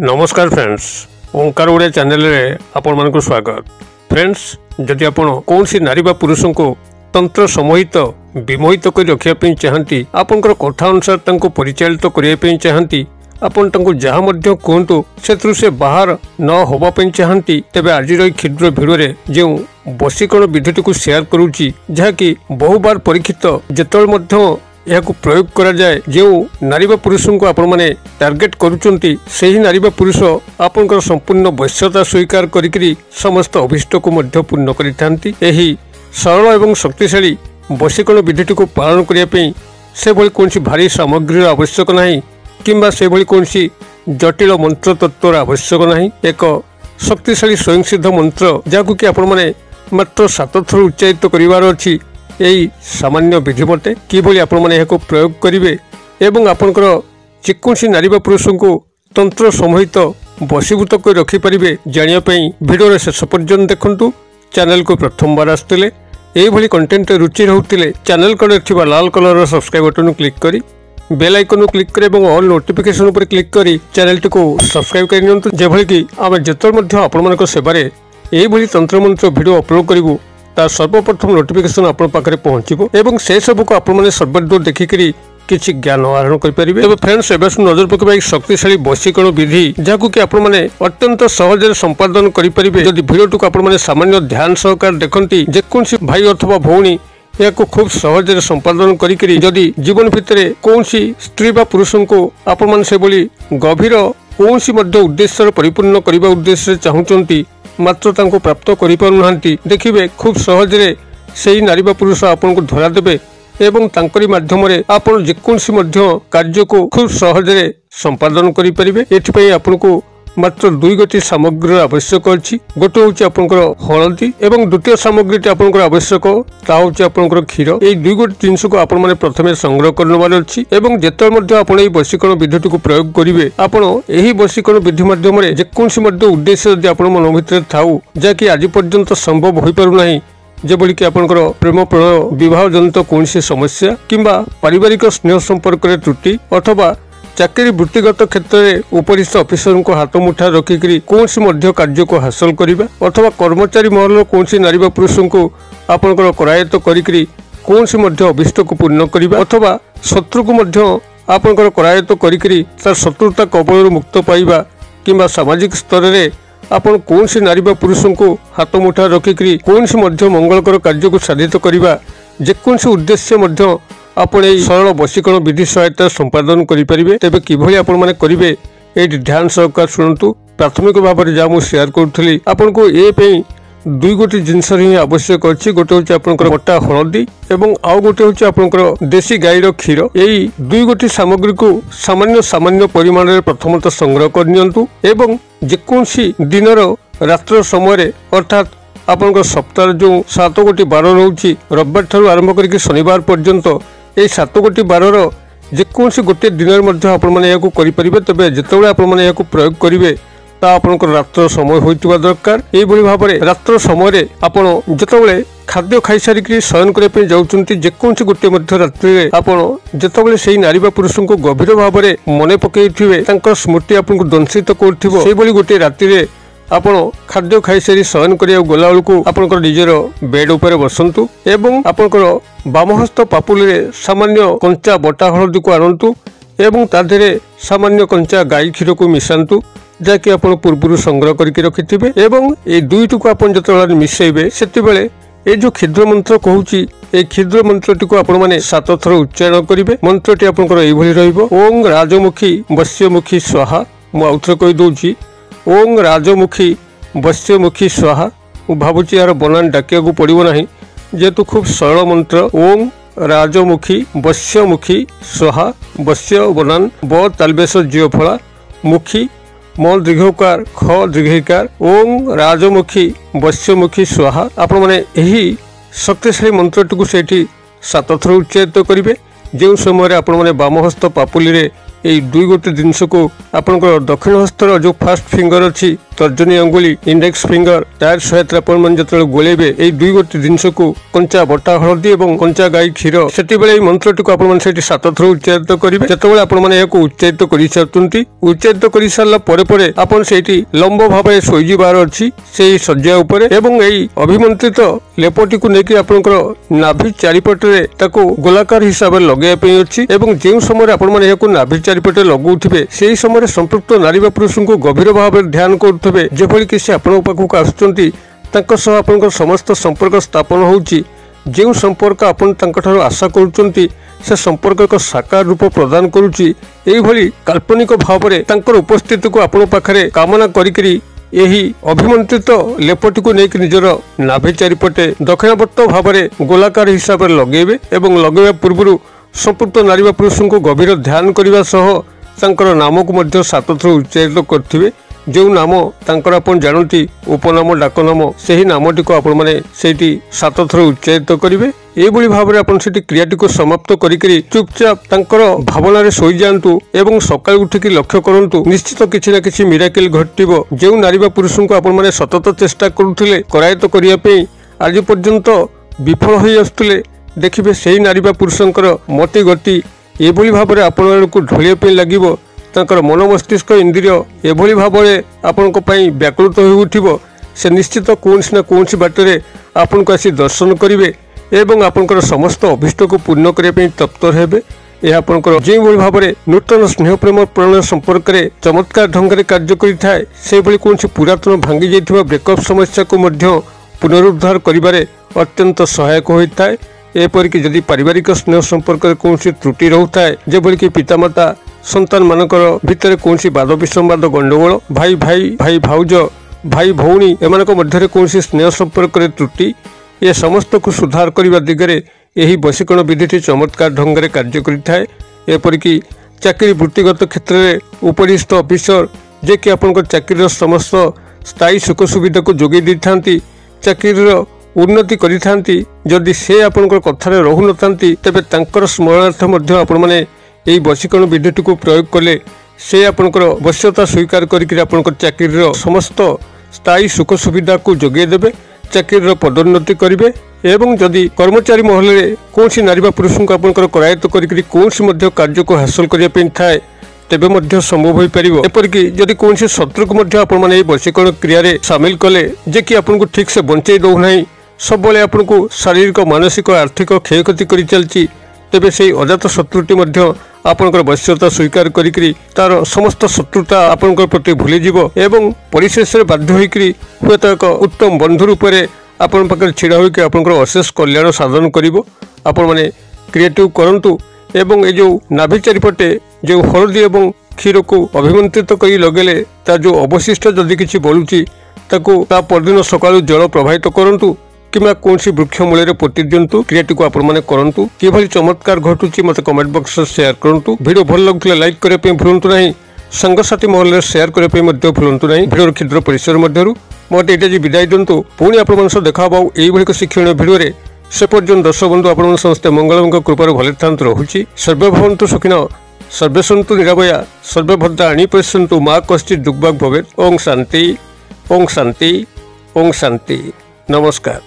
नमस्कार फ्रेंड्स, ओंकार ओडिया चैनल रे आपण मानक स्वागत। फ्रेंड्स, जदि आपण कौन सी नारी बा पुरुष को तंत्र समोहित विमोहित कर रखिया चाहती, आपनकर कथा अनुसार तांको परिचालित करिया चाहती, आपण तांको जहाँ मध्य कहतु से बाहर न होबा चाहती, तेबे आज क्षुद्र भिडियो रे जो वशीकरण विधिटी को शेयर करूची, जहाँकि बहु बार परीक्षित जेतल मध्य यह प्रयोग करा जाए, जो नारी बा पुरुष को आपण माने टार्गेट करूचंती, सही नारी बा पुरुष आपनकर संपूर्ण वश्यता स्वीकार करिकरी समस्त अभिष्ट को मध्य पूर्ण करिथांती। एही सरल एवं शक्तिशाली वशीकरण विधिटी को पालन करिया पई से भली कोनसी भारी सामग्री आवश्यक नाही, किंबा से भली कोनसी जटिल मंत्र तत्वर आवश्यक नाही। एक शक्तिशाली स्वयंसिद्ध मंत्र जाकु कि आपण माने मात्र 7 थर उच्चारित करिवार अछि। यही सामान्य विधि मते किभली आपण माने एहाको प्रयोग करिवे एवं आपनकर जेकोसी नारी बा पुरुष को तंत्र समोहित वशीभूत कर रखि परिबे, जानिया पई वीडियो रे शेष पर्यंत देखंतु। चैनल को प्रथम बार आस्तेले एही भली कंटेंट रुचि रहउतिले चैनल कड़े थिबा लाल कलर रो सब्सक्राइब बटन क्लिक करी बेल आइकन क्लिक करे एवं ऑल नोटिफिकेशन पर क्लिक करी चैनल को सब्सक्राइब कर नियंतु, जेभली कि आमे जेतल मध्य आपण मानक सेबारे एही भली तंत्र मंत्र वीडियो अपलोड करिवु तार सर्वप्रथम नोटिफिकेशन आपण पाखरे पहुंचीबो एवं से सब को आपण माने सर्वदूर देखिकरी किछि ज्ञान आहरण कर परिबे। तबे फ्रेंड्स, एबे नजर पकेबा एक शक्तिशाली वशीकरण विधि जाकु कि आपण माने अत्यंत सहज रे संपादन करि परिबे। जदि वीडियो टुक आपण माने सामान्य ध्यान सहकार देखंती, जेकोसी भाई अथवा भौणी याको खूब सहज रे संपादन करिकरी जदि जीवन भितरे कोनसी स्त्री बा पुरुष को आपण माने से बोली गभीर कोनसी मध्य उद्देश्य परिपूर्ण करिबा उद्देश्य चाहुचंती, मात्र तांको प्राप्त करि पारु नाहंती, देखिबे खूब सहज रे सेही नारी बा पुरुष आपन को धरा देबे एवं तांकरी माध्यम रे आपन जेकोसी मध्य कार्य को खूब सहज रे संपादन करि परिबे। एथि पई आपन को मात्र 2 गोटी सामग्री आवश्यक अछि। गोटे होछि आपनकर हळदी एवं द्वितीय सामग्रीटी आपनकर आवश्यक ता होछि आपनकर क्षीर। एई 2 गोटी जिंस को आपण माने प्रथमे संग्रह करनबार अछि एवं जेतल मध्य आपण एई वशीकरण विधिटी को प्रयोग करिवे, आपण एही वशीकरण विधि माध्यम रे जेकोसी मध्य उद्देश्य जदि आपण मन भितर थाउ, जाकि आज पर्यंत संभव होई पारु नाही, जेबोली कि आपनकर प्रेम प्रणय विवाह जनित कोनसी समस्या किंबा पारिवारिक स्नेह संपर्क रे त्रुटि अथवा चाकरी वृत्तिगत क्षेत्र में उपरिस्थ अफिसर को हाथ मुठा रखिक कौन मध्य कार्य को हासिल करने अथवा कर्मचारी महल कौन नारी बा पुरुष को आपनकर करायत्त करिकरी कौन मध्य अभिष्ट को पूर्ण करने अथवा शत्रु को मध्य आपनकर करायत्त करिकरी तार शत्रुता कबल मुक्त पाइबा किंबा सामाजिक स्तर में आपन कौन नारी बा पुरुष को हाथ मुठा रखिक कौन मध्य मंगलकर कार्य को साधित करने जेकोसी उद्देश्य मध्य आपण एई सरल वशीकरण विधि सहायता संपादन करि परिबे। तेबे किभली आपण माने करिवे एई ध्यान सहकार सुनंतु। प्राथमिक भाव में जा मु शेयर करथली आपण को ए पई 2 गोटी जिंस ही आवश्यक अछि। गोटे होछि आपनकर मोटा हळदी एवं आउ गोटे होछि आपनकर देसी गाईर क्षीर। एई 2 गोटी सामग्री को सामान्य परिमाण रे प्रथमतः संग्रह कर नियंतु एवं जेकोसी दिनर रात्र समय अर्थात आपनकर सप्ताह जो 7 गोटी बार रहउछि, रविवार ठारू आरंभ करके शनिवार पर्यंत ए 7 गोटी बारर जेकोसी गोटे दिन मध्य आपण माने याको करि परिबे। तबे जेतेबेले आपण माने याको प्रयोग करिवे ता आपनकर रात्र समय होइतिबा दरकार। एई भली भाबरे रात्र समय रे आपण जेतेबेले खाद्य खाई सारिकरी शयन करे पे जाउचंती, जेकोसी गोटे मध्य रात्रि रे आपण जेतेबेले सेही नारी बा पुरुष को गभीर भाबरे मने पकेइथिबे, तांकर स्मृति आपनको दंशित करथिबो, सेही भली गोटे रात्रि रे आपण खाद्य खाई सारी शयन करिया गला बेलू आपनकर निजर बेड ऊपर बसंतु एवं आपनकर बामहस्त पापुली रे सामान्य कंचा बटा हळदी को आनंतु एवं ताधरे सामान्य कंचा गाई क्षीर को मिसांतु, जाकि आपण पूर्व संग्रह करके रखिथिबे एवं ए दुईटी को आपण जतले मिसेइबे सेतिबेले ए जो क्षुद्र मंत्र कहूची ए क्षुद्र मंत्रटी को आपण माने 7 थर उच्चारण करिवे। मंत्रटी आपनकर एई भली रहइबो, ओम राजमुखी वश्यमुखी स्वाहा। मु आउथर कहि दोउची, ओम राजमुखी वश्यमुखी स्वाहा। भावुची यार बनान डाकिया को पड़ो ना, जेहेतु खूब सरल मंत्र। ओम राजमुखी वश्यमुखी स्वाहा। वश्य बनान ब तालबेश जियो फला, मुखी म दीर्घकार ख दीर्घकार। ओम राजमुखी वश्यमुखी स्वाहा। आपण माने एही शक्तिशाली मंत्रटी को सेठी 7 थर उच्चारित करिवे। जो समय आपण माने बाम हस्त पापुली रे एई 2 गोटे जिनस को आपनकर दक्षिण हस्तर जो फास्ट फिंगर अछि तर्जनी अंगुली इंडेक्स फिंगर तार सहायता जो गोलेबे यही दुई गोटी जिनस को कंचा बटा हलदी और कंचा गाई क्षीर से मंत्रटी को आप 7 थर उच्चारित करेंगे जिते आपने उच्चारित कर सारी उच्चारित कर सारापर आपन से लंब भाव शोईबार अच्छी से शज्या यही अभिमंत्रित लेपटी को लेकिन आपंकर नाभि चारिपटे गोलाकार हिसाब से लगे अच्छी जो समय आपने नाभि चारिपटे लगुवे से समय संपृक्त नारी पुरुष को गभीर भाव ध्यान करुवे जेभली कि से आपण पाखक आसुँच समस्त संपर्क स्थापन होउची जो संपर्क आपण आशा करुँच से संपर्क एक साकार रूप प्रदान करुँची यही काल्पनिक भाव में उपस्थिति को आपण पाखरे कामना करी यही अभिमंत्रित लेपटी को लेकिन निजर नाभि चारिपटे दक्षिणावर्त भाव में गोलाकार हिसाब से लगेबे एवं लगेवा पूर्व संपृक्त नारी पुरुष को गभीर ध्यान करने सह नाम को 7 थर उच्चारित करेंगे जो नाम आपन जानती उपनाम डाकनाम से ही नामटी को आपण मैंने 7 थर उच्चारित करेंगे यही भाव में आपन से क्रियाटी को समाप्त करी चुपचाप भावना शोई जातु एवं सका उठिकी लक्ष्य करूँ निश्चित किसी न किसी मिराकिल घटव जो नारी पुरुष को आपण मैंने सतत चेष्टा करुले करायत्त करने आज पर्यंत विफल हो आसुले देखिए से नारी पुरुषंकर मति गति एभली भाव में आपण को ढलिया लगे तांकर मन मस्तिष्क इंद्रिय एभली भाव में आपण व्याकुलित हो उठिब से निश्चित कौन ना कौन बाटर आपन को आसी दर्शन करेंगे एवं आपंकर समस्त अभिष्ट को पूर्ण करने तत्पर हेबे यह आपंकर जो भाव में नूतन स्नेह प्रेम प्रणय संपर्क में चमत्कार ढंग से कार्य करें से कौन पुरातन भांगी जाइथिबा ब्रेकअप समस्या को पुनरुद्धार करिबारे अत्यंत सहायक होता है एपरिक जदि पारिवारिक स्नेह संपर्क में कौन त्रुटि रोता है जेभली कि पितामाता संतान मानकर भितर कौन वाद विसंवाद गंडगोल भाई भाई भाई भाउज भाई भौणी एम मध्य कौन स्नेह संपर्क में त्रुटि ये समस्त को सुधार करने दिगरे यही वशीकरण विधि चमत्कार ढंग से कार्य करें एपरिक चाकरी वृत्तिगत क्षेत्र में उपरिस्थ ऑफिसर जे कि आपन चाकरी समस्त स्थायी सुख सुविधा को जोगे दी था चाकरी उन्नति करिथांती जदि से आपनकर कथारे रहु नथांती तबे तांकर स्मरणार्थ मध्य आपण माने एई वशीकरण विधिटी को प्रयोग कले से आपनकर वश्यता स्वीकार करिक आपनकर चाकरीर समस्त स्थायी सुख सुविधा को जोगे देबे चाकरीर पदोन्नति करिवे एवं जदि कर्मचारी महल रे कोनसी नारी पुरुष को आपनकर करायत्त करिक कोनसी मध्य कार्य को हासिल करिया पेन थाए तेबे मध्य संभव हो पारिबो एपरिक जदि कोनसी शत्रु को मध्य आपण माने वशीकरण क्रिया रे शामिल कले जे कि आपन को ठीक से बंचै दउ नाही सब बेले आपन को शारीरिक मानसिक आर्थिक क्षयक्षति कर चलती तेबे से अजात शत्रुटी आपनकर वश्यता स्वीकार करी तार समस्त शत्रुता आपनकर प्रति भूली जीव एवं परिशेष बाध्य होइकरी हुए तो एक उत्तम बंधु रूप में आपन पाखे छिड़ा होइकि आपनकर अशेष कल्याण साधन करिवो आपण माने क्रिएटिव करंतु एवं ए जो नाभि चारिपटे जो हलदी एवं क्षीर को अभिमंत्रित करी लगेले ता जो अवशिष्ट जदि किछि बलुची ताकू ता परदिन सकाळु जल प्रवाहित करंतु किंवा कौन वृक्ष मूल्य पोति दिंतु क्रियाटी को आपण करूँ कि चमत्कार घटुची मत कमेंट बॉक्स शेयर करूँ वीडियो भल लगे लाइक करने भूलु ना सांगसाथी महल में शेयर करने भूलु ना वीडियो क्षुद्र परिसर मध्य मत ये विदाय दिंतु पुणी आप देखा यही शिक्षण भिडियो से पर्यटन दर्शक बंधु आप समस्ते मंगल कृपार भले था रोचे सर्वे भवन्तु सुखिन सर्वे सन्तु निरामया सर्वे भद्राणि पश्यन्तु मा कश्चित् दुर्भाग् भवेत्। ओं शांति ओं शांति ओं शांति। नमस्कार।